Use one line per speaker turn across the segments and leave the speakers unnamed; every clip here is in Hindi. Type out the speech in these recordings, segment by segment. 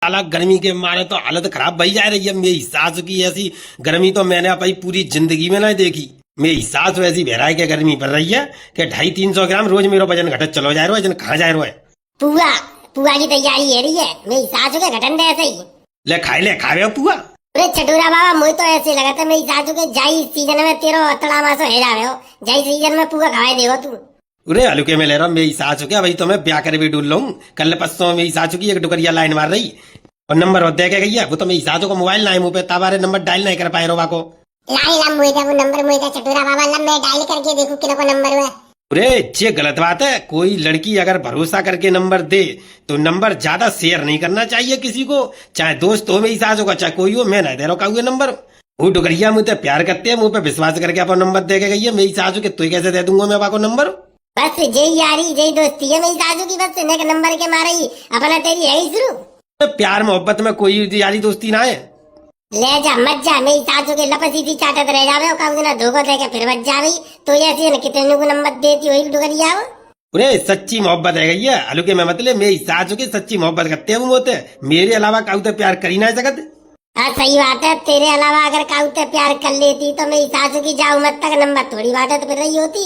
साला गर्मी के मारे तो हालत खराब भई जा रही है। मेरी सास की ऐसी गर्मी तो मैंने अपनी पूरी जिंदगी में नहीं देखी। मेरी सास वैसी बहराई के गर्मी पड़ रही है कि 250-300 ग्राम रोज मेरा वजन घटत चलो जा रहा है। वजन कहाँ जा रहा है?
पुआ पुआ की तैयारी है रही है। मेरी सासू के घटन दे ऐसे ही।
ले खावे पुआ।
अरे चटूरा बाबा मुझे तो ऐसे लगा था मेरी सासू के जाई सीजन में तेरो अतड़ा मासो है जावे हो। जाई सीजन में पुआ खाए देगो तू।
अरे हल्के में ले रहा हूँ। मेरी सासू क्या भाई तो मैं ब्याह कर भी डूल लूँ। कल परसों मेरी सासू की एक डुकरिया लाइन मार रही और नंबर दे के गई है। वो तो मेरी सासू को मोबाइल ना मुँह पे ताबारे नंबर डायल नहीं कर पाए रोबा को।
लाई लम मुझे वो नंबर मुझे चटूरा बाबा लम मैं डायल करके देखूं किलो को नंबर है।
अरे ये गलत बात है। कोई लड़की अगर भरोसा करके नंबर दे तो नंबर ज्यादा शेयर नहीं करना चाहिए किसी को, चाहे दोस्त हो मेरी सासू का चाहे कोई हो। मैं नहीं दे रहा हूँ नंबर। वो डुगरिया मुझे प्यार करते हैं, मुंह पे विश्वास करके अपना नंबर दे के गई है मेरी सासू के। तू कैसे दे दूंगा मैं आपको नंबर?
बस जय यारी जय दोस्ती है मेरी सासू की। बस नेक नंबर के मारे ही अपना तेरी है ही शुरू।
प्यार मोहब्बत में कोई यारी दोस्ती ना है।
ले जा मत जा मेरी सासू के लपसी थी चाटत रह जावे और कब ना धोखा दे के फिर बच जावे। तो ऐसे न कितने को नंबर देती हुई डुगरिया।
अरे सच्ची मोहब्बत है गई है हल्के में मतलब मेरी सासू की सच्ची मोहब्बत करते हैं वो होते। मेरे अलावा काऊ तो प्यार करी ना सकत।
हाँ सही बात है। तेरे अलावा अगर काऊ तो प्यार कर लेती तो मेरी सासू की जाऊ मत तक नंबर थोड़ी बात है तो फिर रही होती।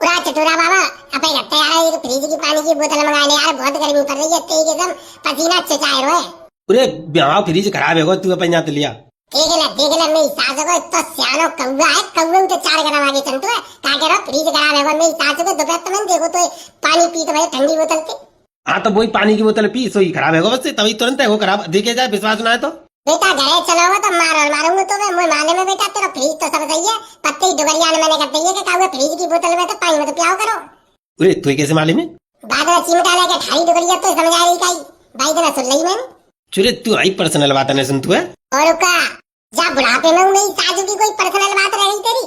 पूरा चटूरा बाबा अपने लगता है यार फ्रिज की पानी की बोतल मंगा ले यार। बहुत गर्मी पड़ रही है तेज एकदम पसीना चचाए रहे।
अरे ब्याह फ्रिज खराब है तू अपन यहाँ लिया।
देख ले मेरी सासू को इतना सियानो कौवा है। कौवे तो 4 ग्राम आगे चलते है कहा कह रहा फ्रिज खराब है। मेरी सासू को दोपहर तो देखो तो पानी पी तो भाई ठंडी बोतल से।
हाँ तो वही पानी की बोतल पी सोई खराब है बस तभी तुरंत है वो खराब देखे जाए विश्वास ना है तो।
बेटा घरे चला हुआ तो मारूंगा तो मैं माले में बेटा तेरा फ्रिज तो सब सही है। पत्ते ही डुगरिया ने मैंने कर दी है कि कहा फ्रिज की बोतल में तो पानी में तो प्याओ करो।
अरे तू कैसे माले में?
बाद में चिमटा लेके ठाड़ी डुगरिया तो समझ आ रही काई भाई तो सुन ली मैंने।
चुरे तू आई पर्सनल बात नहीं सुन तू है
और का जा बुढ़ापे में मेरी सासू की कोई पर्सनल बात रह गई तेरी।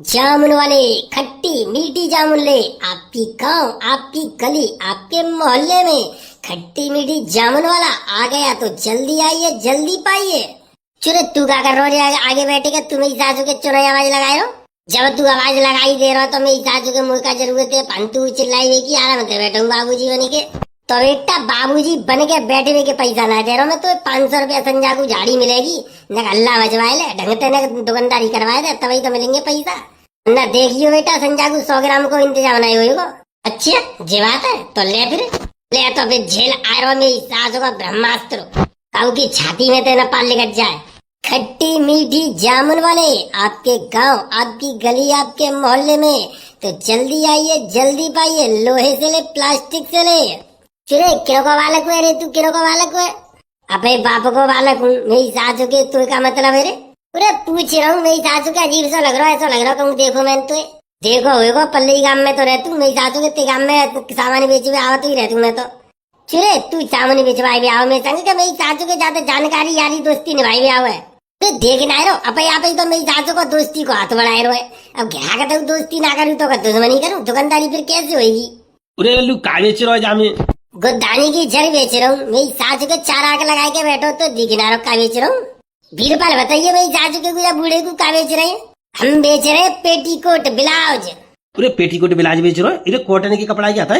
जामुन वाले खट्टी मीठी जामुन ले आपकी गांव आपकी गली आपके मोहल्ले में खट्टी मीठी जामुन वाला आ गया तो जल्दी आइए जल्दी पाइए। चुरे तू क्या कर रोज आगे बैठेगा? तू मेरी सासू के चुनाई आवाज लगाए हो। जब तू आवाज लगाई दे रहा तो मेरी सासू के मुंह का जरूरत है पंतु चिल्लाई की आराम से बैठूंगा बाबूजी बने के। तो बेटा बाबूजी बन के बैठने के पैसा ना दे रहा मैं तो 500 रुपया संजा को झाड़ी मिलेगी न अल्लाह बजवाए ले ढंग से न दुकानदारी करवाए दे तभी तो मिलेंगे पैसा। न देखियो बेटा संजा को 100 ग्राम को इंतजाम नहीं होगा। अच्छा जे बात है तो ले तो फिर झेल आ रहा मेरी सासू का ब्रह्मास्त्र काऊ की छाती में तेना पाल लेकर जाए। खट्टी मीठी जामुन वाले आपके गांव आपकी गली आपके मोहल्ले में तो जल्दी आइए जल्दी पाइए। लोहे से ले प्लास्टिक से ले। चुरे किरो का बालक हुए रे तू किरो का बालक हुए? अपने बाप को बालक हूँ मेरी सासू के तू का मतलब है रे? अरे पूछ रहा हूँ मेरी सासू का अजीब सा लग रहा है ऐसा लग रहा कहूँ देखो मैंने तो देखो होगा पल्ली गांव में तो रहतू मेरी सासू के गांव में सामान बेच भी आवत ही रहतू मैं तो। चुरे तू सामान बेचवाई भी आओ मेरे संग मेरी सासू के ज्यादा जानकारी यारी दोस्ती निभाई भी आओ है। देख ना रो अब आप ही तो मेरी सासू को दोस्ती को हाथ बढ़ाए रहो है। अब क्या कहते दोस्ती ना करूँ तो दुश्मनी करूँ दुकानदारी फिर कैसे होगी?
अरे लल्लू का बेच रहा है जामे?
गुद्दानी की जड़ बेच रहा हूँ। मेरी सासू के 4 आंख लगा के बैठो तो दिखना रो का बेच रहा हूँ। बीरपाल बताइए मेरी सासू के या बूढ़े को का बेच रहे हैं? हम बेच रहे पेटीकोट ब्लाउज।
पूरे पेटीकोट ब्लाउज बेच रहे हो? इधर कॉटन की कपड़ा क्या था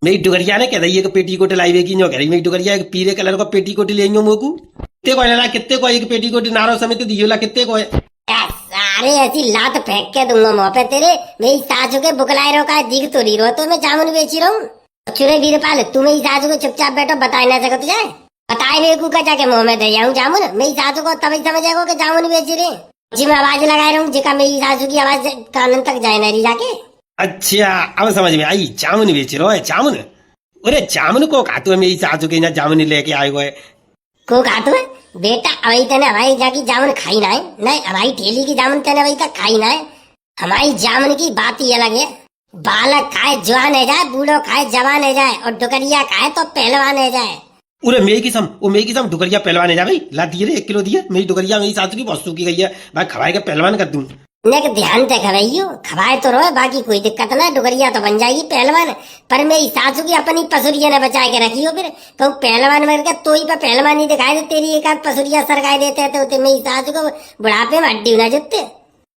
मेरी डुगरिया ने कह रही है पेटीकोट लाइवे की कह रही मेरी डुगरिया एक पीले कलर का पेटीकोट ले मोकू कितने को है कितने को एक पेटीकोट नारो समेत दियोला कितने को है?
सारे ऐसी लात फेंक के दूंगा मुँह पे तेरे। मेरी सासू के बुकलाए रो का दिख तो नहीं रो तो मैं जामुन बेच रहा हूँ। चुरे वीरपाल तू मेरी सासू को चुपचाप बैठो बताए ना सको तुझे बताए बेकू का जाके मुंह में दे जाऊँ जामुन। मेरी सासू को तभी समझेगा कि जामुन बेच रहे जी मैं आवाज लगा रहा हूँ जिका मेरी सासू की आवाज कानन तक जाए ना जाके।
अच्छा अब समझ में आई जामुन बेच रहा है जामुन। अरे जामुन को खातू है मेरी सासू के यहाँ जामुन लेके आए हुए
को खातू है बेटा अभी तेने हमारी जाकी जामुन खाई ना है नहीं हमारी ठेली की जामुन तेने अभी तक खाई ना है। हमारी जामुन की बात ही अलग है। बालक खाए जवान है जाए बूढ़ो खाए जवान है जाए और डुकरिया खाए तो पहलवान है जाए।
अरे मेरी किस्म डुगरिया पहलवान है जा भाई ला दिए रे 1 किलो दिए। मेरी डुगरिया मेरी सासू की बहुत सूखी गई है भाई खवाए के पहलवान कर दूं।
ध्यान से खवाइयो खवाए तो रोए बाकी कोई दिक्कत ना डुगरिया तो बन जाएगी पहलवान। पर मेरी सासू की अपनी पसुरिया ने बचा के रखी हो फिर कहूँ पहलवान मर गया तो ही पर पहलवान ही दिखाई दे तेरी एक आध पसुरिया सरकाई देते तो मेरी सासू को बुढ़ापे में हड्डी ना जुटते।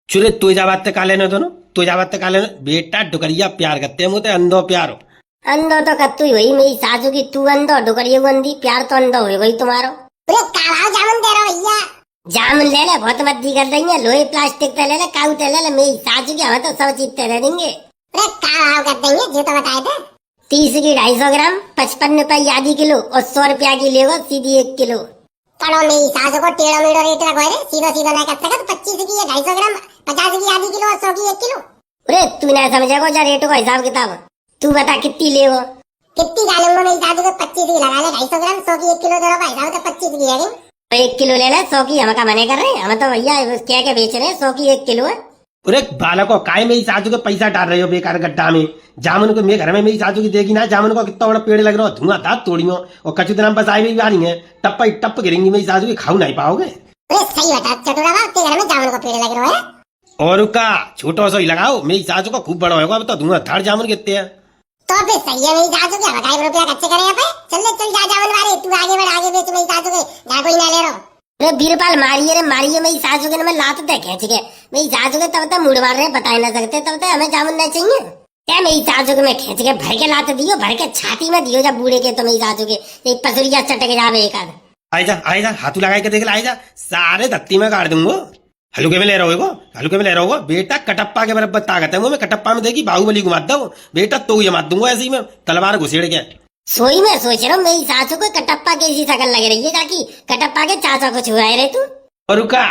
चुरे तू जा बात का लेना दोनों तू जा बात का लेना बेटा डुगरिया प्यार करते हैं मुझे अंधो प्यार हो
अंधो तो कत्तू ही वही मेरी सासू की, तू अंधो डुकरिए को अंधी, प्यार तो अंधो हो वही तुम्हारो।
अरे काला जामुन दे रहा भैया।
जामुन ले ले, बहुत मद्दी कर देंगे, लोहे प्लास्टिक ते ले ले, काऊ ते ले ले, मेरी सासू की हमें तो सब चीज ते दे देंगे।
अरे काला कर देंगे जो तो बताए थे।
30 की 250 ग्राम, 55 रुपए आधी किलो, और 100 रुपया की लेगा सीधी 1 किलो।
कड़ो मेरी सासू को टेढ़ो मेढ़ो रेट लगवाए रे, सीधा सीधा ना कर सकत। 25 की 250 ग्राम, 50 की आधी किलो और 100 की 1 किलो।
अरे तू ना समझेगा जा रेट का हिसाब किताब, तू बता कितनी ले वो।
कितनी डालूंगा मेरी सासू को? 25 की लगा ले, 250 ग्राम, 100 की 1 किलो दे रहा भाई साहब, तो 25 की है।
तो 1 किलो ले ले, 100 की हम का मने कर रहे हैं, हम तो भैया क्या क्या बेच रहे हैं, 100 की 1 किलो है।
अरे बालको काय मेरी सासू के पैसा डाल रहे हो बेकार गड्ढा में। जामुन को मेरे घर में मेरी सासू की देगी ना, जामुन को कितना बड़ा पेड़ लग रहा हो, धुआं था तोड़ियो, और कचू दिन बस आई भी आ रही है, टप्पा ही टप गिरेंगी मेरी सासू की, खाऊ नहीं पाओगे।
अरे सही बता चटोरा बाप, तेरे घर में जामुन का पेड़ लग रहा है।
और का छोटो सो ही लगाओ, मेरी सासू को खूब बड़ा होगा, अब तो धुआं धाड़ जामुन कितने हैं।
तो फिर सही है, मेरी सासू के हकाई रुपया कच्चे करे यहाँ पे। चल चल जा जामुन वाले, तू आगे बढ़, आगे बेच मेरी सासू के, ना कोई ना ले रहा।
अरे बीरपाल मारिए रे मारिए, मेरी सासू के में लात दे खींच के, मेरी सासू के तब तक मुड़ मार रहे बता ना सकते, तब तक हमें जामुन नहीं चाहिए क्या। मेरी सासू के में खींच के भर के लात दियो, भर के छाती में दियो, जब बूढ़े के तो मेरी सासू के एक पसुरिया चटक जावे एक आध।
आए जा हाथू लगा के देख ला, आए जा, सारे धत्ती में काट दूंगो। हल्के में ले रहे हो, हल्के में ले रहे हो बेटा, कटप्पा के बराबर ताकत है वो, मैं कटप्पा में देखी बाहुबली घुमा दो बेटा, तो ये मार दूंगा ऐसे ही में तलवार घुसेड़ के।
सोई में सोच रहा हूँ मेरी सासू को कटप्पा कैसी शकल लग रही है, ताकि कटप्पा के चाचा को छुआए रहे तू।
और रुका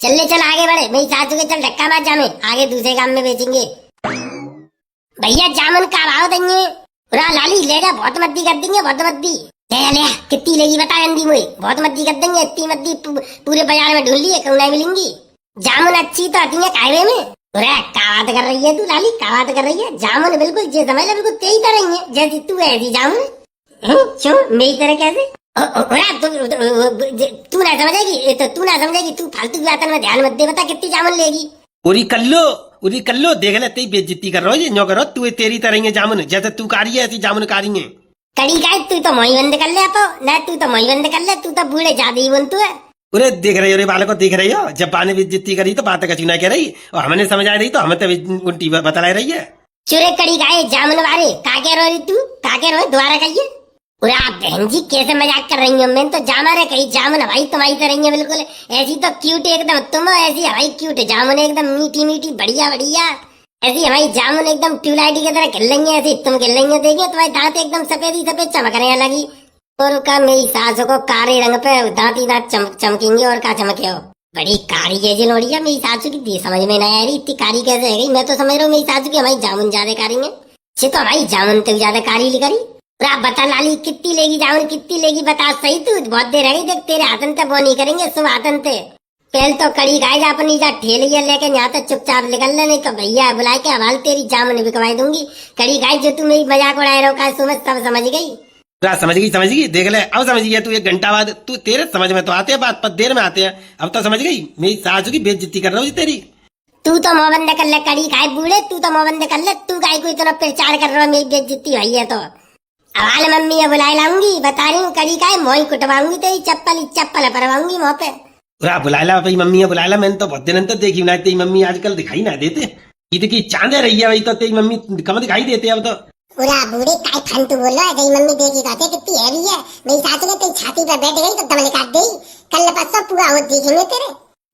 चल ले चल आगे बढ़े, मेरी सासू के चल धक्का मार जामे, आगे दूसरे काम में बेचेंगे। भैया जामुन का भाव देंगे? लाली ले जा, बहुत मद्दी कर देंगे, बहुत मद्दी। ले कितनी लेगी बता अंधी मुझे, बहुत मद्दी कर देंगे, इतनी मद्दी पूरे बाजार में ढूंढ लिए, क्यों नहीं मिलेंगी। जामुन अच्छी तो आती है कायवे में। अरे का बात कर रही है तू लाली, का बात कर रही है। जामुन बिल्कुल जे समझ ले, बिल्कुल तेरी तरह ही है, जैसी तू है ऐसी जामुन। क्यों मेरी तरह कैसे? तू ना समझेगी, तो तू ना समझेगी, तू फालतू की बातों में ध्यान मत दे, बता कितनी जामुन लेगी।
उरी कल्लो देख ले, तेरी बेइज्जती कर रहा हो, ये न्यो करो, तू तेरी तरह ही है जामुन, जैसे तू कारी है ऐसी जामुन कारी है।
कड़ी का तू तो मोही बंद कर ले, ना तू तो मोही बंद कर ले, तू तो बूढ़े ज्यादा ही बन तू है।
अरे देख रही हो रे बालक को, देख रही हो, जब बाने बेइज्जती करी तो बात कचू ना कह रही, और हमने समझा रही तो हमें तो उल्टी बता रही है।
चुरे कड़ी गाये जामुन वाले का कह रही तू, का कह रहे दोबारा कहिए। पूरा आप बहन जी कैसे मजाक कर रही हो, मैं तो जामा रे कही जामुन हवाई तुम्हारी तरह है बिल्कुल, ऐसी तो क्यूट एकदम तुम, ऐसी हवाई क्यूट जामुन एकदम मीठी मीठी बढ़िया बढ़िया, ऐसी हमारी जामुन एकदम ट्यूबलाइट की तरह खिल रही है, ऐसी तुम खिल रही हो, देखिए तुम्हारे दांत एकदम सफेद ही सफेद चमक रहे हैं लगी। और का मेरी सासू को काले रंग पे दांत ही दांत चमकेंगे, और का चमके हो, बड़ी कारी कैसी लोड़ी है मेरी सासू की, समझ में नहीं आ रही इतनी कारी कैसे है गई। मैं तो समझ रहा हूँ मेरी सासू की हमारी जामुन ज्यादा कारी है, तो हमारी जामुन तो ज्यादा कारी लिखरी। आप बता लाली कितनी लेगी जामुन, कितनी लेगी बता सही, तू बहुत देर रही, देख तेरे हाथन ते वो नहीं करेंगे सुबह हाथन ते। पहले तो कड़ी गाय जा अपनी जा ठेलिया लेके यहाँ तक चुपचाप निकल ले, नहीं तो भैया बुला के हवाल तेरी जामुन बिकवाई दूंगी। कड़ी गाय जो तू मेरी मजाक उड़ाए रहो का सुमझ, सब समझ गई।
समझ गई देख ले, अब समझ गई तू, 1 घंटा बाद तू, तेरे समझ में तो आते हैं बात, पर देर में आते हैं, अब तो समझ गई मेरी सासू की बेइज्जती कर रहा हूँ तेरी।
तू तो मुंह बंद कर ले कड़ी गाय बूढ़े, तू तो मुंह बंद कर ले, तू गाय को इतना प्रचार कर रहा है मेरी बेइज्जती हुई है तो। हवाल मम्मी बुलाए लाऊंगी, बता रही हूँ कड़ी गाय मोही कुटवाऊंगी तेरी, चप्पल परवाऊंगी मुँह पे।
बुला ला भाई मम्मी बुला ला, मैंने तो बहुत दिन तक देखी ना, तेरी मम्मी आजकल दिखाई ना देते, ईद की चांदे रही है भाई, तो तेरी मम्मी कम दिखाई देते अब तो।
पूरा बूढ़े काय फंतु बोल रहा है, तेरी मम्मी देखी कहते कितनी हैवी है। मेरी सासू ने तेरी छाती पर बैठ गई तो दम काट दी, कल परसों पूरा हो देखेंगे तेरे।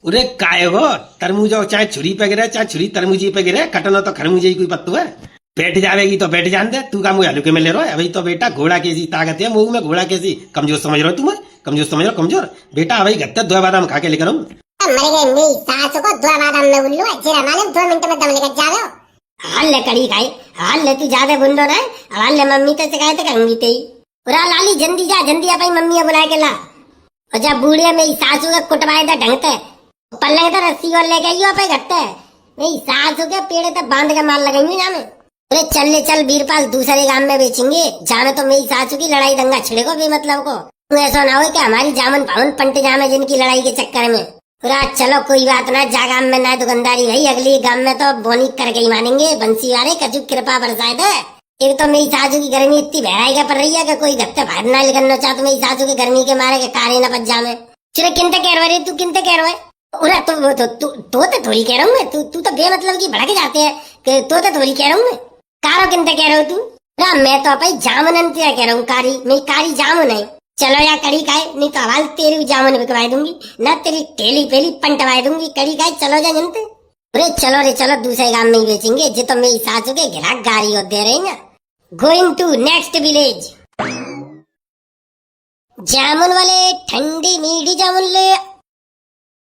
अरे काय हो तरमुज, चाहे छुरी पे गिरे चाहे छुरी तरमुजी पे गिरे, कटना तो खरमुजे ही कोई पत्तू है। बैठ जाएगी तो बैठ जान दे, तू का मुँह हल्के में ले रहा है अभी तो बेटा, घोड़ा कैसी ताकत है मुंह में, घोड़ा कैसी कमजोर समझ रहे हो तुम, कमजोर समझ रहे हो, कमजोर बेटा भाई घर 2 बादाम खा के लेकर
मर गए मेरी सासू को 2 बादाम में उल्लू है, जरा मालूम 2 मिनट में दम लेकर जाओ।
हाल ले कड़ी खाई, हाल ले तू ज्यादा बुंदो रहा है, हाल ले मम्मी तो शिकायत करूंगी तेरी। पूरा लाली जल्दी जा, जल्दी आ भाई मम्मी बुला के ला, और जब बूढ़े मेरी सासू का कुटवाए था ढंग से, पल्ले तो रस्सी और लेके आई पे घटते, मेरी सासू के पेड़े तक बांध के मार लगाई ना में। अरे चल ले चल बीरपाल, दूसरे गांव में बेचेंगे, जाने तो मेरी सासू की लड़ाई दंगा छिड़ेगो बेमतलब को, तू ऐसा ना हो कि हमारी जामुन पाउन पंट जामे जिनकी लड़ाई के चक्कर में। पूरा चलो कोई बात ना, जा गांव में ना दुकानदारी भाई, अगली गांव में तो बोनी करके ही मानेंगे, बंसी वाले कचू कृपा बरसाए दे। एक तो मेरी सासू की गर्मी इतनी बहराई का पड़ रही है कि कोई धक्के बाहर ना निकलना चाहता, मेरी सासू की गर्मी के मारे के कारे न बच जामे। चले किनते कह रहे तू, किनते कह रहे उरा तो थोड़ी कह रहा हूँ मैं, तू तो बेमतलब की भड़क जाते हैं, तो थोड़ी कह रहा हूँ मैं, कारो किनते कह रहे हो तू, मैं तो भाई जामुन अंतिया कह रहा हूँ, कारी मेरी कारी जामुन है। चलो या कड़ी खाए, नहीं तो हवाल तेरी भी जामुन बिकवाई दूंगी ना, तेरी टेली पेली पंटवाई दूंगी। कड़ी खाए चलो जा जनते। अरे चलो रे चलो, दूसरे गांव में ही बेचेंगे जे तो मेरी सासू के ग्राहक गारी हो दे रहे हैं। Going to next village. जामुन वाले ठंडी मीठी जामुन ले